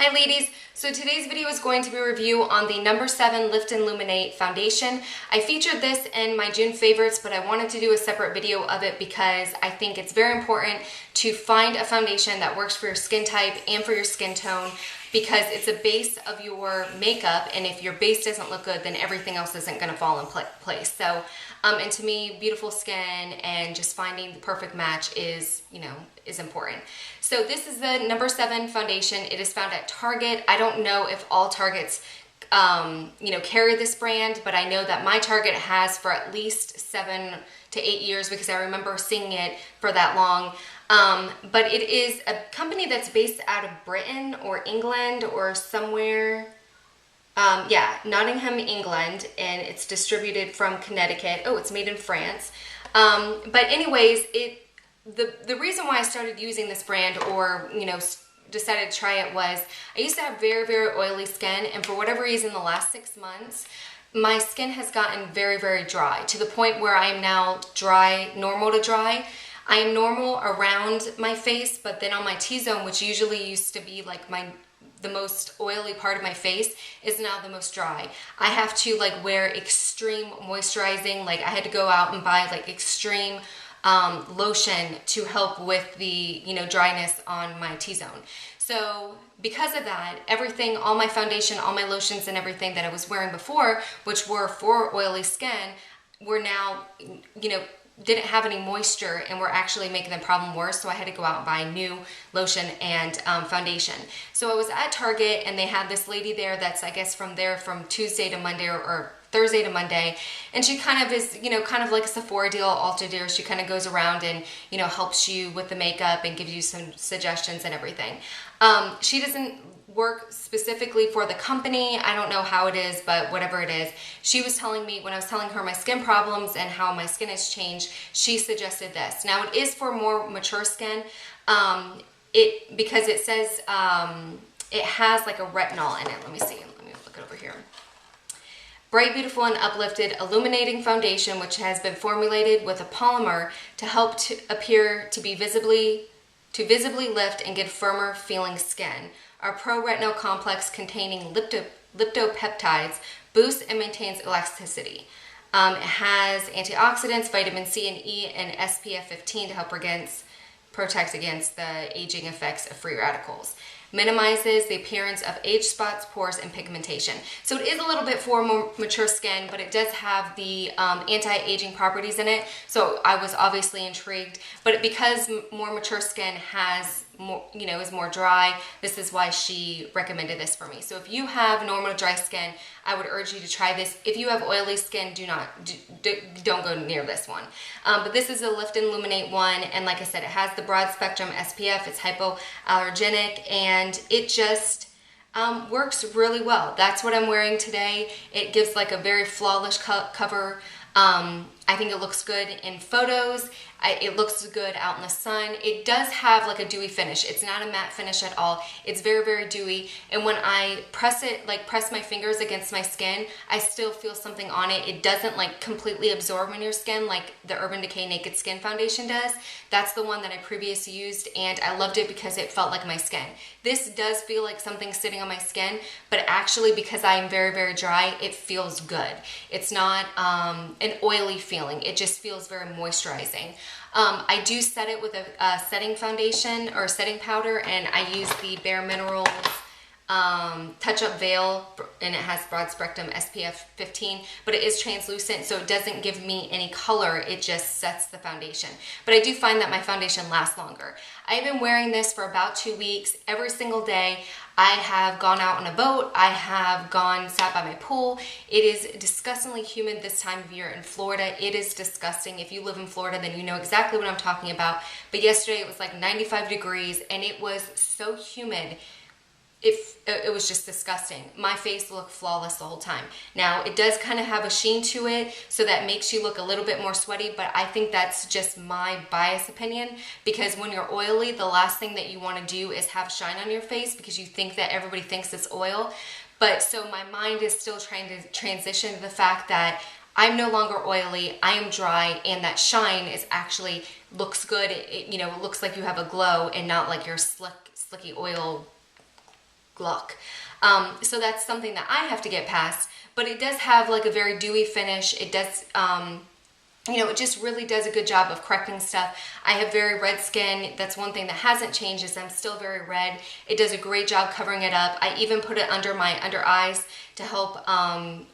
Hi ladies, so today's video is going to be a review on the number 7 Lift and Luminate foundation. I featured this in my June favorites, but I wanted to do a separate video of it because I think it's very important to find a foundation that works for your skin type and for your skin tone, because it's a base of your makeup, and if your base doesn't look good, then everything else isn't going to fall in place. So, and to me, beautiful skin and just finding the perfect match is important. So this is the number 7 foundation. It is found at Target. I don't know if all Targets carry this brand, but I know that my Target has for at least 7 to 8 years because I remember seeing it for that long. But it is a company that's based out of Britain or England or somewhere. Nottingham, England, and it's distributed from Connecticut. Oh, it's made in France. But anyways, the reason why I started using this brand, or decided to try it, was I used to have very, very oily skin, and for whatever reason, the last 6 months, my skin has gotten very, very dry, to the point where I am now dry, normal to dry. I am normal around my face, but then on my T-zone, which usually used to be like the most oily part of my face, is now the most dry. I have to wear extreme moisturizing, I had to go out and buy extreme lotion to help with the dryness on my T-zone. So because of that, everything, all my foundation, all my lotions and everything that I was wearing before, which were for oily skin, were now didn't have any moisture and were actually making the problem worse. So I had to go out and buy new lotion and foundation. So I was at Target, and they had this lady there that's, I guess, from Tuesday to Monday or Thursday to Monday, and she kind of is, kind of like a Sephora deal, Ulta deal. She kind of goes around and, helps you with the makeup and gives you some suggestions and everything. She doesn't work specifically for the company. I don't know how it is, but whatever it is, she was telling me, when I was telling her my skin problems and how my skin has changed, she suggested this. Now, it is for more mature skin, because it says it has a retinol in it. Let me see. Let me look it over here. Bright, beautiful, and uplifted illuminating foundation, which has been formulated with a polymer to help to appear to be visibly lift and get firmer feeling skin. Our Pro Retinol Complex, containing lipopeptides, boosts and maintains elasticity. It has antioxidants, vitamin C and E, and SPF 15 to help protect against the aging effects of free radicals. Minimizes the appearance of age spots, pores, and pigmentation. So it is a little bit for more mature skin, but it does have the anti-aging properties in it. So I was obviously intrigued, but because more mature skin has more, is more dry, this is why she recommended this for me. So if you have normal dry skin, I would urge you to try this. If you have oily skin, don't go near this one. But this is a Lift and Luminate one, and like I said, it has the broad spectrum SPF. It's hypoallergenic, and it just works really well. That's what I'm wearing today. It gives a very flawless cover. I think it looks good in photos. It looks good out in the sun. It does have a dewy finish. It's not a matte finish at all. It's very, very dewy. And when I press it, press my fingers against my skin, I still feel something on it. It doesn't completely absorb in your skin like the Urban Decay Naked Skin Foundation does. That's the one that I previously used, and I loved it because it felt like my skin. This does feel like something sitting on my skin, but actually, because I am very, very dry, it feels good. It's not an oily feeling. It just feels very moisturizing. I do set it with a setting foundation or setting powder, and I use the Bare Minerals touch-up veil, and it has broad spectrum SPF 15, but it is translucent, so it doesn't give me any color. It just sets the foundation. But I do find that my foundation lasts longer. I've been wearing this for about 2 weeks every single day. I have gone out on a boat. I have sat by my pool. It is disgustingly humid this time of year in Florida. It is disgusting. If you live in Florida, then you know exactly what I'm talking about. But yesterday it was 95 degrees, and it was so humid. It was just disgusting. My face looked flawless the whole time. Now, it does kind of have a sheen to it, so that makes you look a little bit more sweaty, but I think that's just my biased opinion, because when you're oily, the last thing that you want to do is have shine on your face, because you think that everybody thinks it's oil. But so my mind is still trying to transition to the fact that I'm no longer oily, I am dry, and that shine is actually looks good. It looks like you have a glow and not like your slicky oil Gluck. So that's something that I have to get past, but it does have like a very dewy finish. It does, you know, it just really does a good job of correcting stuff. I have very red skin. That's one thing that hasn't changed, is I'm still very red. It does a great job covering it up. I even put it under my under eyes to help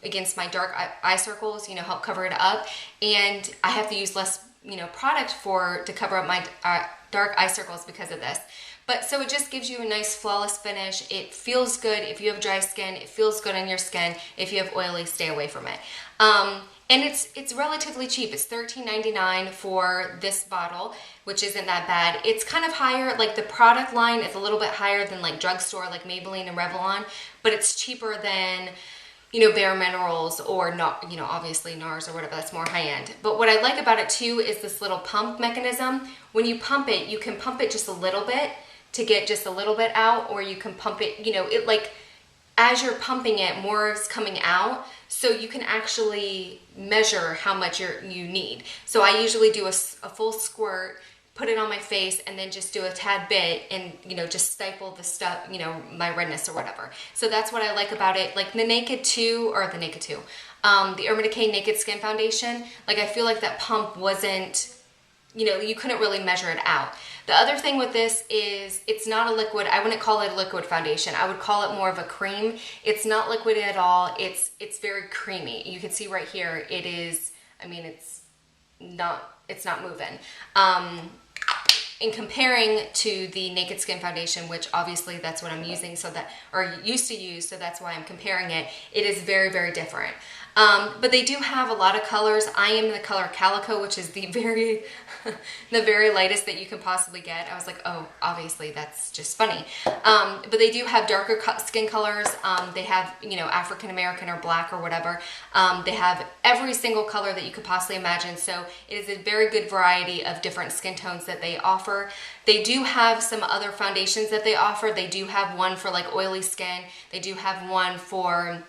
against my dark eye circles, you know, help cover it up. And I have to use less, you know, product to cover up my dark eye circles because of this. But so it just gives you a nice flawless finish. It feels good if you have dry skin. It feels good on your skin. If you have oily, stay away from it. And it's relatively cheap. It's $13.99 for this bottle, which isn't that bad. It's kind of higher, like the product line is a little bit higher than like drugstore, like Maybelline and Revlon, but it's cheaper than, you know, Bare Minerals or not, you know, obviously NARS or whatever. That's more high end. But what I like about it too is this little pump mechanism. When you pump it, you can pump it just a little bit to get just a little bit out, or you can pump it, you know, it like, as you're pumping it, more is coming out, so you can actually measure how much you need. So I usually do a full squirt, put it on my face, and then just do a tad bit and, you know, just stifle the stuff, you know, my redness or whatever. So that's what I like about it. Like the Naked 2, the Urban Decay Naked Skin Foundation, like I feel like that pump wasn't, you know, you couldn't really measure it out. The other thing with this is it's not a liquid. I wouldn't call it a liquid foundation. I would call it more of a cream. It's not liquid at all. It's very creamy. You can see right here, it is, I mean, it's not moving. In comparing to the Naked Skin Foundation, which obviously that's what I'm using, so that, or used to use, so that's why I'm comparing it, it is very, very different. But they do have a lot of colors. I am in the color Calico, which is the very lightest that you can possibly get. I was like, oh, obviously that's just funny. But they do have darker skin colors. They have, you know, African American or black or whatever. They have every single color that you could possibly imagine. So it is a very good variety of different skin tones that they offer. They do have some other foundations that they offer. They do have one for like oily skin. They do have one for,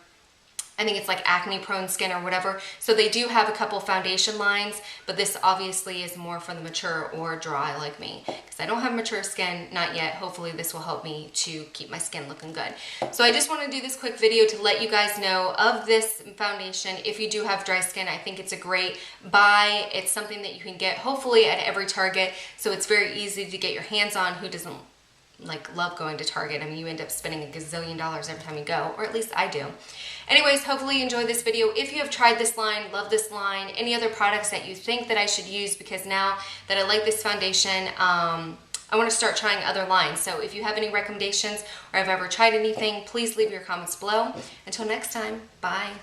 I think it's like acne prone skin or whatever. So they do have a couple foundation lines, but this obviously is more for the mature or dry like me, because I don't have mature skin, not yet. Hopefully this will help me to keep my skin looking good. So I just want to do this quick video to let you guys know of this foundation. If you do have dry skin, I think it's a great buy. It's something that you can get hopefully at every Target, so it's very easy to get your hands on. Who doesn't like love going to Target? I mean, you end up spending a gazillion dollars every time you go, or at least I do. Anyways, hopefully you enjoyed this video. If you have tried this line, love this line, any other products that you think that I should use, because now that I like this foundation, I want to start trying other lines. So if you have any recommendations or have ever tried anything, please leave your comments below. Until next time, bye.